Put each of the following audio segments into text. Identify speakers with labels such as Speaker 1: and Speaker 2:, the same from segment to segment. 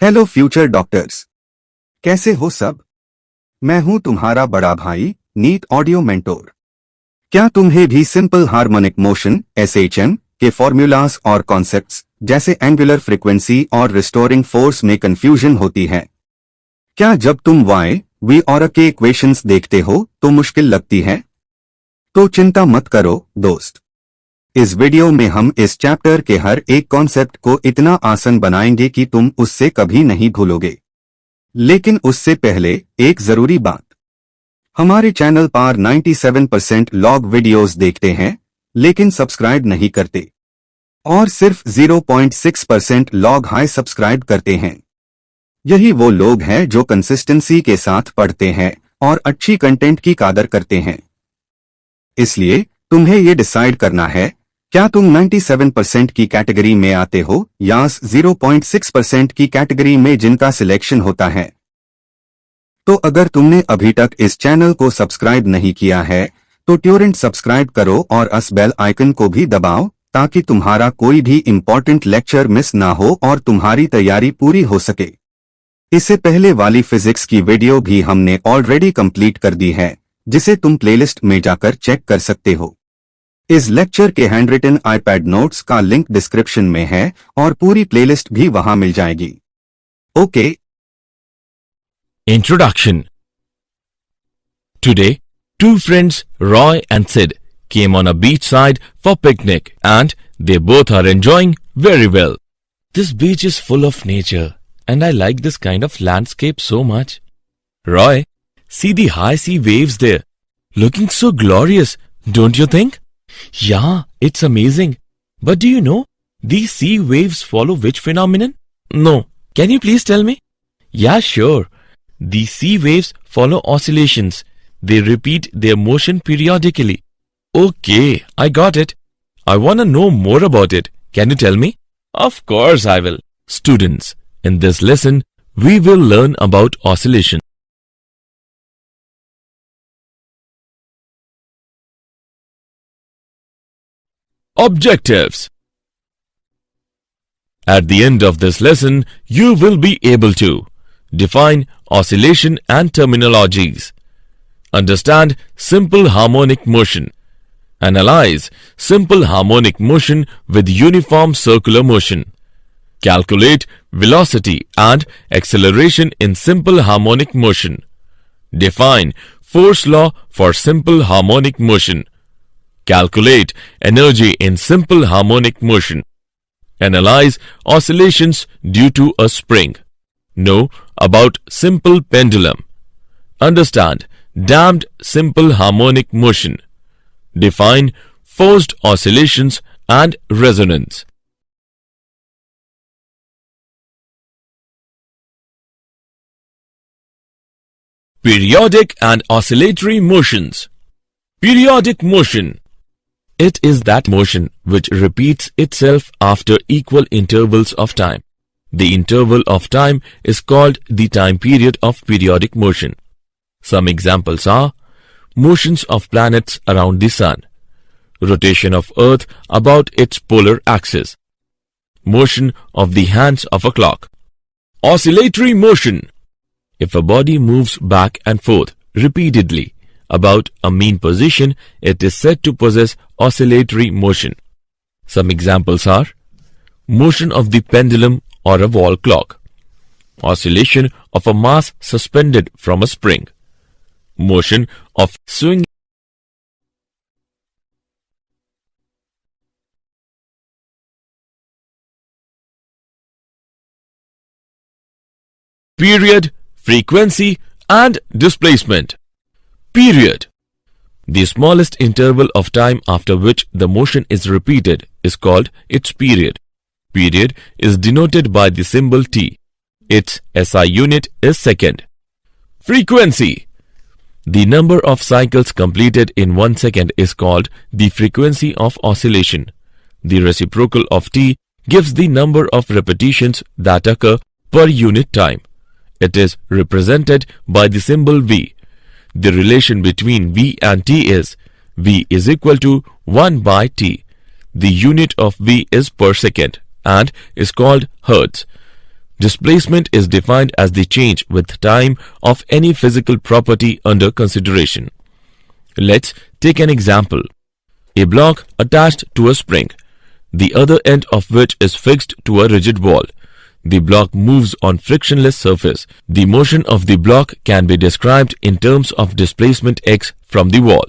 Speaker 1: Hello future doctors, कैसे हो सब? मैं हूं तुम्हारा बड़ा भाई नीट ऑडियो मेंटोर। क्या तुम्हें भी सिंपल हार्मोनिक मोशन (SHM) के फॉर्मूलाज और कॉन्सेप्ट्स जैसे एंगुलर फ्रीक्वेंसी और रिस्टोरिंग फोर्स में कंफ्यूजन होती है? क्या जब तुम Y, V और के इक्वेशंस देखते हो तो मुश्किल लगती है? तो चिंता मत करो दोस्त। इस वीडियो में हम इस चैप्टर के हर एक कॉन्सेप्ट को इतना आसान बनाएंगे कि तुम उससे कभी नहीं भूलोगे। लेकिन उससे पहले एक जरूरी बात, हमारे चैनल पर 97% लोग वीडियोस देखते हैं लेकिन सब्सक्राइब नहीं करते और सिर्फ 0.6% लोग हाई सब्सक्राइब करते हैं। यही वो लोग हैं जो कंसिस्टेंसी के साथ पढ़ते हैं और अच्छी कंटेंट की कदर करते हैं। इसलिए तुम्हें ये डिसाइड करना है, क्या तुम 97% की कैटेगरी में आते हो या 0.6% की कैटेगरी में जिनका सिलेक्शन होता है। तो अगर तुमने अभी तक इस चैनल को सब्सक्राइब नहीं किया है तो तुरंत सब्सक्राइब करो और उस बेल आइकन को भी दबाओ ताकि तुम्हारा कोई भी इम्पोर्टेंट लेक्चर मिस ना हो और तुम्हारी तैयारी पूरी हो सके। इससे पहले वाली फिजिक्स की वीडियो भी हमने ऑलरेडी कंप्लीट कर दी है, जिसे तुम प्लेलिस्ट में जाकर चेक कर सकते हो। इस लेक्चर के हैंडरिटन आईपैड नोट्स का लिंक डिस्क्रिप्शन में है और पूरी प्लेलिस्ट भी वहां मिल जाएगी। Okay.
Speaker 2: Introduction. Today, two friends, Roy and Sid, came on a beachside for picnic and they both are enjoying very well. This beach is full of nature and I like this kind of landscape so much. Roy, see the high sea waves there, looking so glorious, don't you think? Yeah, it's amazing. But do you know, these sea waves follow which phenomenon? No. Can you please tell me? Yeah, sure. These sea waves follow oscillations. They repeat their motion periodically. Okay, I got it. I want to know more about it. Can you tell me? Of course I will. Students, in this lesson, we will learn about oscillation. Objectives. At the end of this lesson, you will be able to define oscillation and terminologies, understand simple harmonic motion, analyze simple harmonic motion with uniform circular motion, calculate velocity and acceleration in simple harmonic motion, define force law for simple harmonic motion, calculate energy in simple harmonic motion, analyze oscillations due to a spring, know about simple pendulum, understand damped simple harmonic motion, define forced oscillations and resonance. Periodic and oscillatory motions. Periodic motion. It is that motion which repeats itself after equal intervals of time. The interval of time is called the time period of periodic motion. Some examples are motions of planets around the sun, rotation of Earth about its polar axis, motion of the hands of a clock. Oscillatory motion. If a body moves back and forth repeatedly about a mean position, it is said to possess oscillatory motion. Some examples are motion of the pendulum or a wall clock, oscillation of a mass suspended from a spring, motion of swing. Period, frequency and displacement. Period. The smallest interval of time after which the motion is repeated is called its period. Period is denoted by the symbol T. Its SI unit is second. Frequency. The number of cycles completed in 1 second is called the frequency of oscillation. The reciprocal of T gives the number of repetitions that occur per unit time. It is represented by the symbol V. The relation between V and T is V is equal to 1 by T. The unit of V is per second and is called Hertz. Displacement is defined as the change with time of any physical property under consideration. Let's take an example. A block attached to a spring, the other end of which is fixed to a rigid wall. The block moves on frictionless surface. The motion of the block can be described in terms of displacement x from the wall.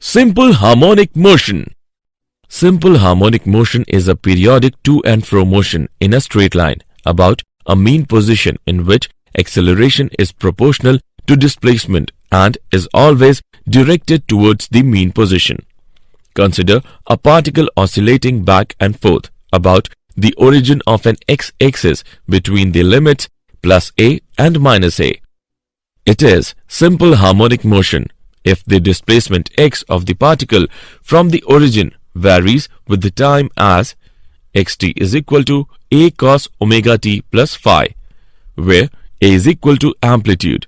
Speaker 2: Simple harmonic motion. Simple harmonic motion is a periodic to and fro motion in a straight line about a mean position in which acceleration is proportional to displacement and is always directed towards the mean position. Consider a particle oscillating back and forth about the origin of an x-axis between the limits plus a and minus a. It is simple harmonic motion if the displacement x of the particle from the origin varies with the time as xt is equal to a cos omega t plus phi, where a is equal to amplitude,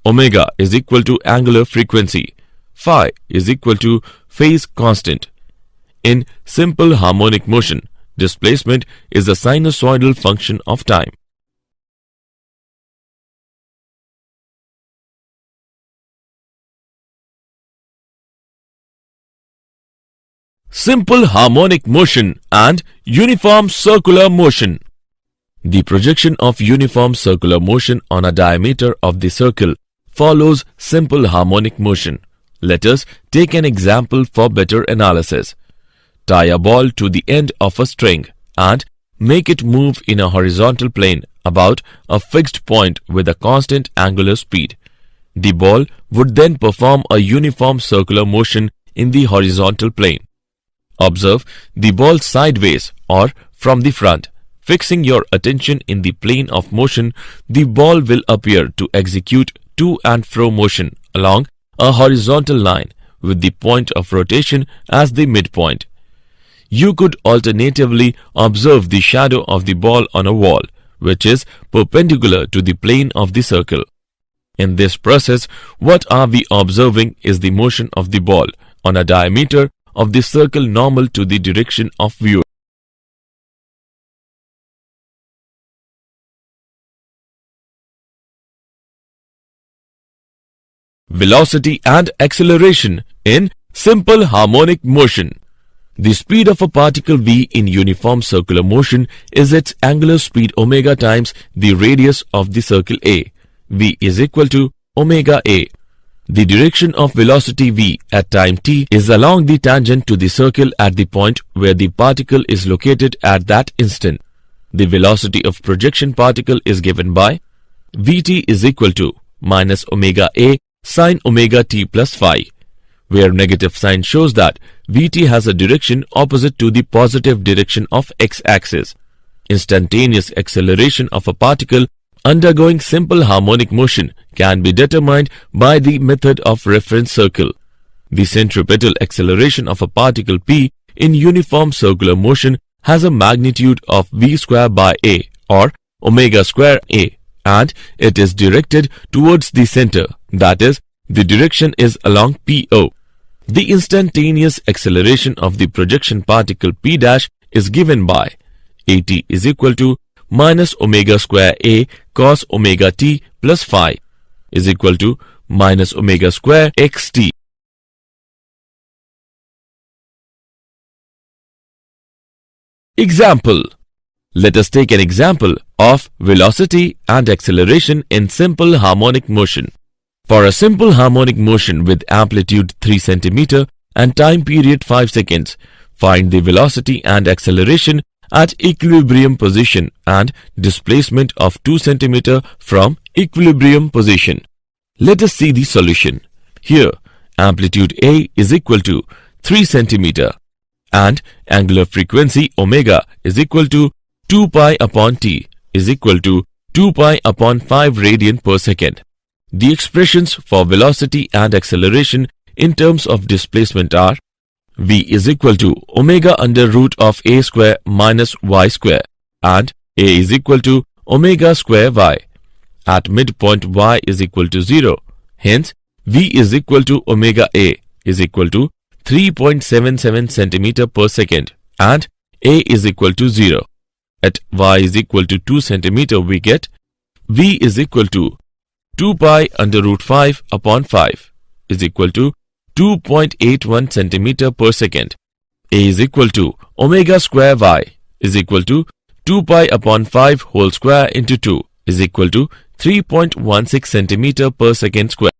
Speaker 2: omega is equal to angular frequency, phi is equal to phase constant. In simple harmonic motion, displacement is a sinusoidal function of time. Simple harmonic motion and uniform circular motion. The projection of uniform circular motion on a diameter of the circle follows simple harmonic motion. Let us take an example for better analysis. Tie a ball to the end of a string and make it move in a horizontal plane about a fixed point with a constant angular speed. The ball would then perform a uniform circular motion in the horizontal plane. Observe the ball sideways or from the front. Fixing your attention in the plane of motion, the ball will appear to execute to and fro motion along a horizontal line with the point of rotation as the midpoint. You could alternatively observe the shadow of the ball on a wall, which is perpendicular to the plane of the circle. In this process, what are we observing is the motion of the ball on a diameter of the circle normal to the direction of view. Velocity and acceleration in simple harmonic motion. The speed of a particle v in uniform circular motion is its angular speed omega times the radius of the circle a. V is equal to omega a. The direction of velocity v at time t is along the tangent to the circle at the point where the particle is located at that instant. The velocity of projection particle is given by Vt is equal to minus omega a sine omega t plus phi, where negative sign shows that Vt has a direction opposite to the positive direction of x-axis. Instantaneous acceleration of a particle undergoing simple harmonic motion can be determined by the method of reference circle. The centripetal acceleration of a particle p in uniform circular motion has a magnitude of v square by a or omega square a, and it is directed towards the center, that is, the direction is along PO. The instantaneous acceleration of the projection particle p dash is given by at is equal to minus omega square a cos omega t plus phi is equal to minus omega square xt. Example. Let us take an example of velocity and acceleration in simple harmonic motion. For a simple harmonic motion with amplitude 3 cm and time period 5 seconds, find the velocity and acceleration at equilibrium position and displacement of 2 cm from equilibrium position. Let us see the solution. Here, amplitude A is equal to 3 cm and angular frequency omega is equal to 2 pi upon t is equal to 2 pi upon 5 radian per second. The expressions for velocity and acceleration in terms of displacement are v is equal to omega under root of a square minus y square and a is equal to omega square y. At midpoint y is equal to 0. Hence, v is equal to omega a is equal to 3.77 centimeter per second and A is equal to 0. At y is equal to 2 centimeter we get V is equal to 2 pi under root 5 upon 5 is equal to 2.81 centimeter per second. A is equal to omega square y is equal to 2 pi upon 5 whole square into 2 is equal to 3.16 centimeter per second square.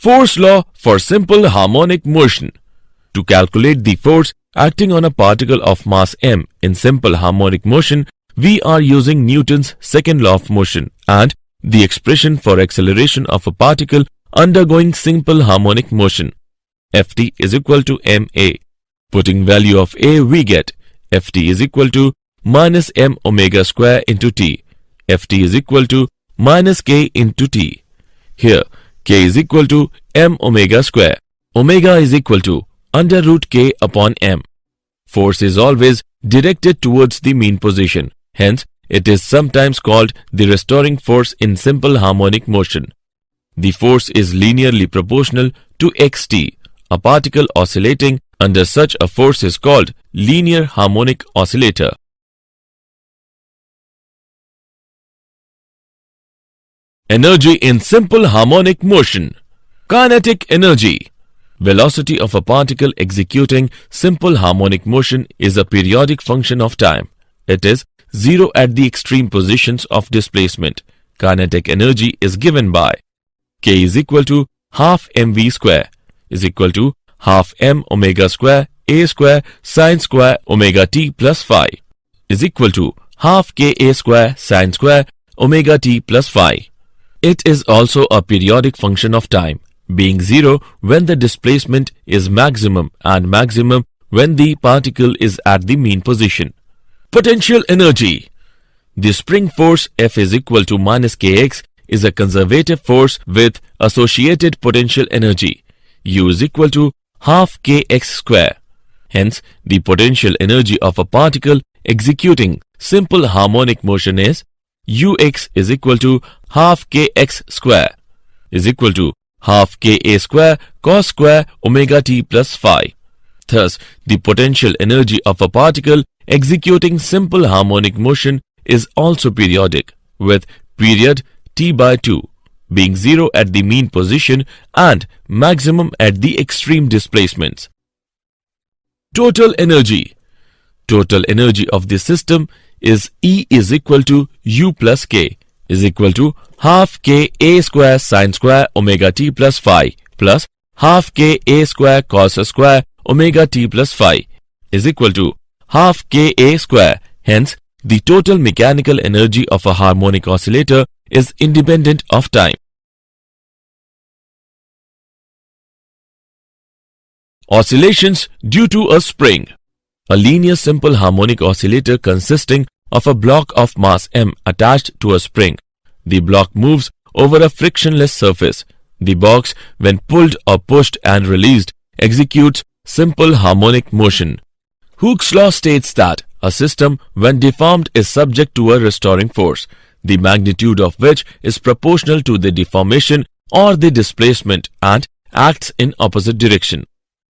Speaker 2: Force law for simple harmonic motion. To calculate the force acting on a particle of mass m in simple harmonic motion, we are using Newton's second law of motion and the expression for acceleration of a particle undergoing simple harmonic motion. Ft is equal to ma. Putting value of a, we get Ft is equal to minus m omega square into t. Ft is equal to minus k into t. Here, k is equal to m omega square. Omega is equal to under root k upon m. Force is always directed towards the mean position. Hence, it is sometimes called the restoring force in simple harmonic motion. The force is linearly proportional to xt. A particle oscillating under such a force is called linear harmonic oscillator. Energy in simple harmonic motion. Kinetic energy. Velocity of a particle executing simple harmonic motion is a periodic function of time. It is 0 at the extreme positions of displacement. Kinetic energy is given by K is equal to half mv square is equal to half m omega square a square sine square omega t plus phi is equal to half k a square sine square omega t plus phi. It is also a periodic function of time, being 0 when the displacement is maximum and maximum when the particle is at the mean position. Potential energy. The spring force F is equal to minus kx is a conservative force with associated potential energy. U is equal to half kx square. Hence, the potential energy of a particle executing simple harmonic motion is Ux is equal to half kx square is equal to half ka square cos square omega t plus phi. Thus, the potential energy of a particle executing simple harmonic motion is also periodic, with period t by 2 being 0 at the mean position and maximum at the extreme displacements. Total energy. Total energy of the system is E is equal to U plus K is equal to half K A square sine square omega t plus phi plus half K A square cos square omega t plus phi is equal to half K A square. Hence, the total mechanical energy of a harmonic oscillator is independent of time. Oscillations due to a spring. A linear simple harmonic oscillator consisting of a block of mass m attached to a spring. The block moves over a frictionless surface. The box, when pulled or pushed and released, executes simple harmonic motion. Hooke's law states that a system, when deformed, is subject to a restoring force, the magnitude of which is proportional to the deformation or the displacement and acts in opposite direction.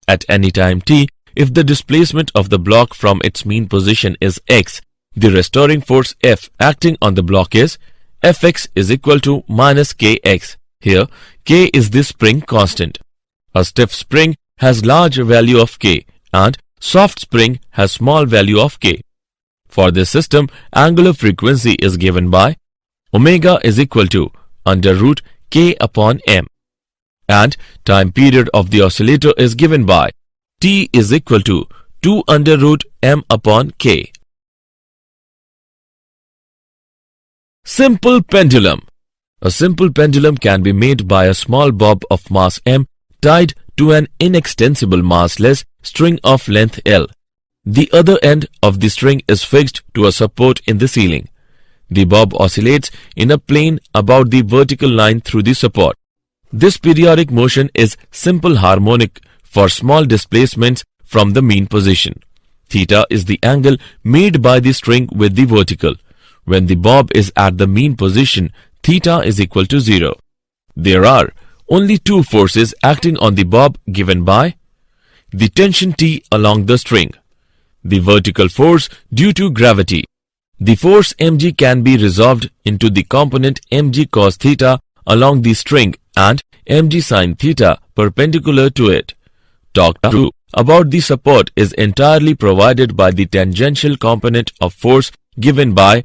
Speaker 2: At any time t, if the displacement of the block from its mean position is x, the restoring force F acting on the block is Fx is equal to minus kx. Here, k is the spring constant. A stiff spring has large value of k and soft spring has small value of k. For this system, angular frequency is given by omega is equal to under root k upon m. And time period of the oscillator is given by t is equal to 2 under root m upon k. Simple pendulum. A simple pendulum can be made by a small bob of mass m tied to an inextensible massless string of length L. The other end of the string is fixed to a support in the ceiling. The bob oscillates in a plane about the vertical line through the support. This periodic motion is simple harmonic for small displacements from the mean position. Theta is the angle made by the string with the vertical. When the bob is at the mean position, theta is equal to 0. There are only two forces acting on the bob given by the tension T along the string, the vertical force due to gravity. The force mg can be resolved into the component mg cos theta along the string and mg sin theta perpendicular to it. Talk 2 about the support is entirely provided by the tangential component of force given by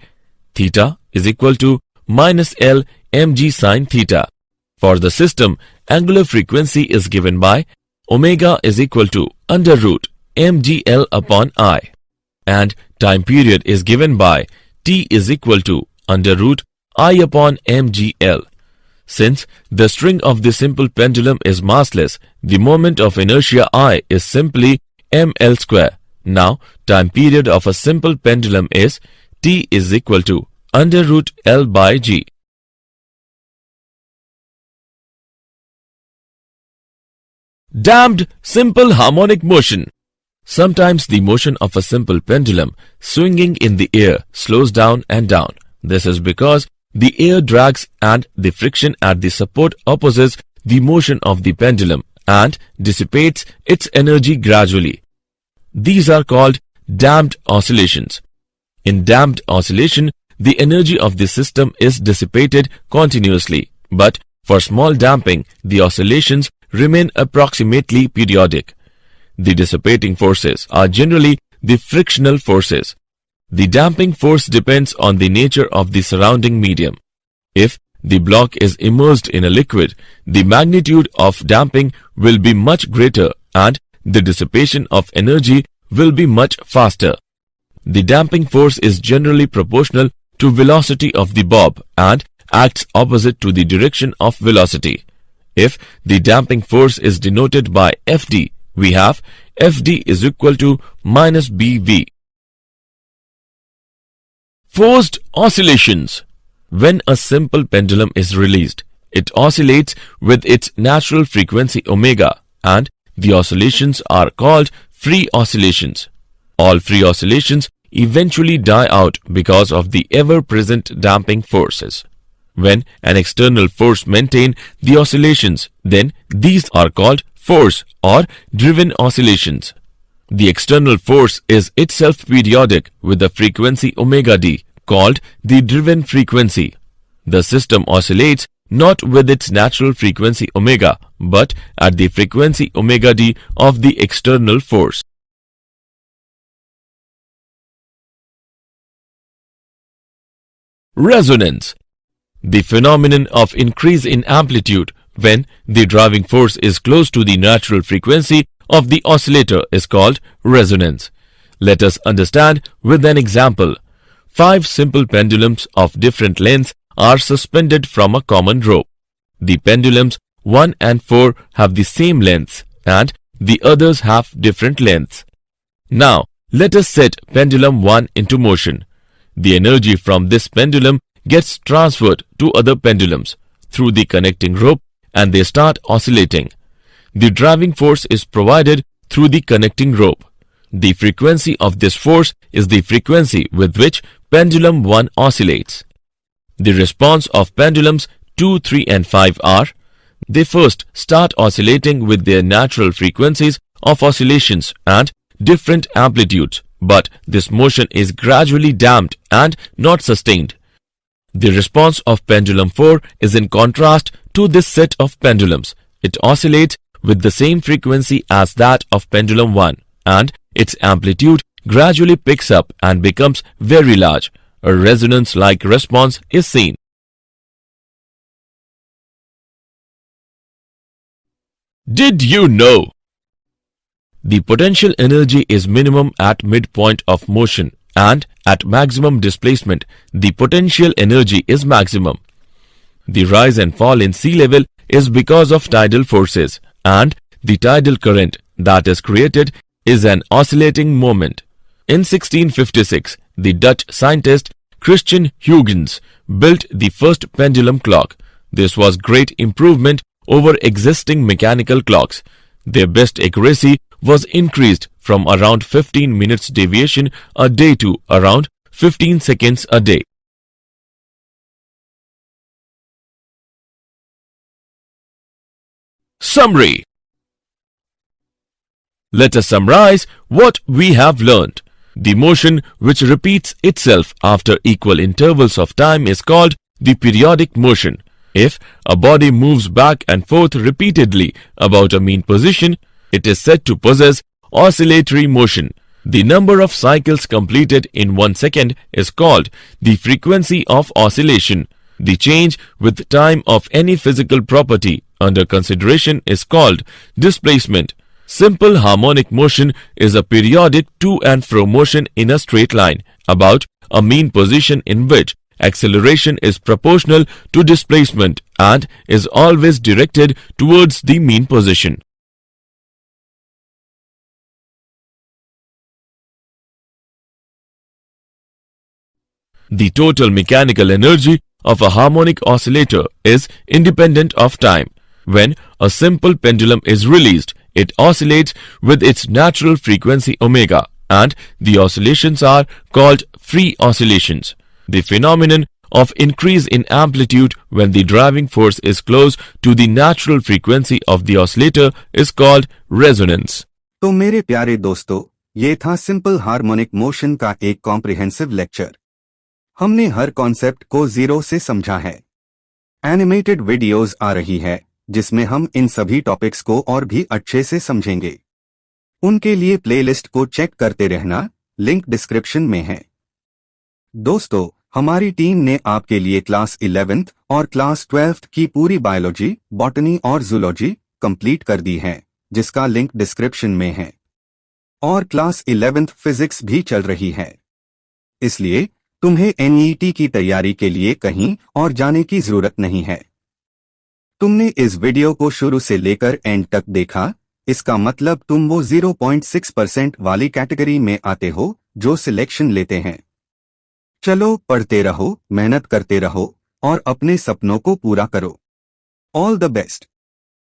Speaker 2: theta is equal to minus L mg sin theta. For the system, angular frequency is given by omega is equal to under root mgl upon I, and time period is given by t is equal to under root I upon mgl. Since the string of the simple pendulum is massless, the moment of inertia I is simply ml square. Now, time period of a simple pendulum is t is equal to under root L by g. Damped simple harmonic motion. Sometimes the motion of a simple pendulum swinging in the air slows down and down. This is because the air drags and the friction at the support opposes the motion of the pendulum and dissipates its energy gradually. These are called damped oscillations. In damped oscillation, the energy of the system is dissipated continuously, but for small damping, the oscillations remain approximately periodic. The dissipating forces are generally the frictional forces. The damping force depends on the nature of the surrounding medium. If the block is immersed in a liquid, the magnitude of damping will be much greater and the dissipation of energy will be much faster. The damping force is generally proportional to velocity of the bob and acts opposite to the direction of velocity. If the damping force is denoted by Fd, we have Fd is equal to minus Bv. Forced oscillations. When a simple pendulum is released, it oscillates with its natural frequency omega, and the oscillations are called free oscillations. All free oscillations eventually die out because of the ever-present damping forces. When an external force maintains the oscillations, then these are called force or driven oscillations. The external force is itself periodic with the frequency omega d, called the driven frequency. The system oscillates not with its natural frequency omega, but at the frequency omega d of the external force. Resonance. The phenomenon of increase in amplitude when the driving force is close to the natural frequency of the oscillator is called resonance. Let us understand with an example. 5 simple pendulums of different lengths are suspended from a common rope. The pendulums 1 and 4 have the same lengths and the others have different lengths. Now, let us set pendulum 1 into motion. The energy from this pendulum gets transferred to other pendulums through the connecting rope and they start oscillating. The driving force is provided through the connecting rope. The frequency of this force is the frequency with which pendulum 1 oscillates. The response of pendulums 2, 3 and 5 are: they first start oscillating with their natural frequencies of oscillations and different amplitudes, but this motion is gradually damped and not sustained. The response of pendulum 4 is in contrast to this set of pendulums. It oscillates with the same frequency as that of pendulum 1 and its amplitude gradually picks up and becomes very large. A resonance-like response is seen. Did you know? The potential energy is minimum at midpoint of motion and at maximum displacement, the potential energy is maximum. The rise and fall in sea level is because of tidal forces, and the tidal current that is created is an oscillating moment. In 1656, the Dutch scientist Christian Huygens built the first pendulum clock. This was great improvement over existing mechanical clocks. Their best accuracy was increased from around 15 minutes deviation a day to around 15 seconds a day. Summary. Let us summarize what we have learned. The motion which repeats itself after equal intervals of time is called the periodic motion. If a body moves back and forth repeatedly about a mean position, it is said to possess oscillatory motion. The number of cycles completed in 1 second is called the frequency of oscillation. The change with time of any physical property under consideration is called displacement. Simple harmonic motion is a periodic to and fro motion in a straight line about a mean position in which acceleration is proportional to displacement and is always directed towards the mean position. The total mechanical energy of a harmonic oscillator is independent of time. When a simple pendulum is released, it oscillates with its natural frequency omega, and the oscillations are called free oscillations. The phenomenon of increase in amplitude when the driving force is close to the natural frequency of the oscillator is called resonance.
Speaker 1: तो मेरे प्यारे दोस्तों, ये था simple harmonic motion का एक comprehensive lecture. हमने हर concept को जीरो से समझा है। एनिमेटेड वीडियोस आ रही है जिसमें हम इन सभी टॉपिक्स को और भी अच्छे से समझेंगे। उनके लिए प्लेलिस्ट को चेक करते रहना, लिंक डिस्क्रिप्शन में है। दोस्तों, हमारी टीम ने आपके लिए क्लास 11th और क्लास 12th की पूरी बायोलॉजी, बॉटनी और जूलॉजी कंप्लीट कर दी है, जिसका लिंक डिस्क्रिप्शन में है। और क्लास 11th फिजिक्स भी चल रही है। इसलिए तुम्हें NEET की तैयारी के लिए कहीं और जाने की जरूरत नहीं है। तुमने इस वीडियो को शुरू से लेकर एंड तक देखा, इसका मतलब तुम वो 0.6% वाली कैटेगरी में आते हो जो सिलेक्शन लेते हैं। चलो पढ़ते रहो, मेहनत करते रहो और अपने सपनों को पूरा करो। All the best.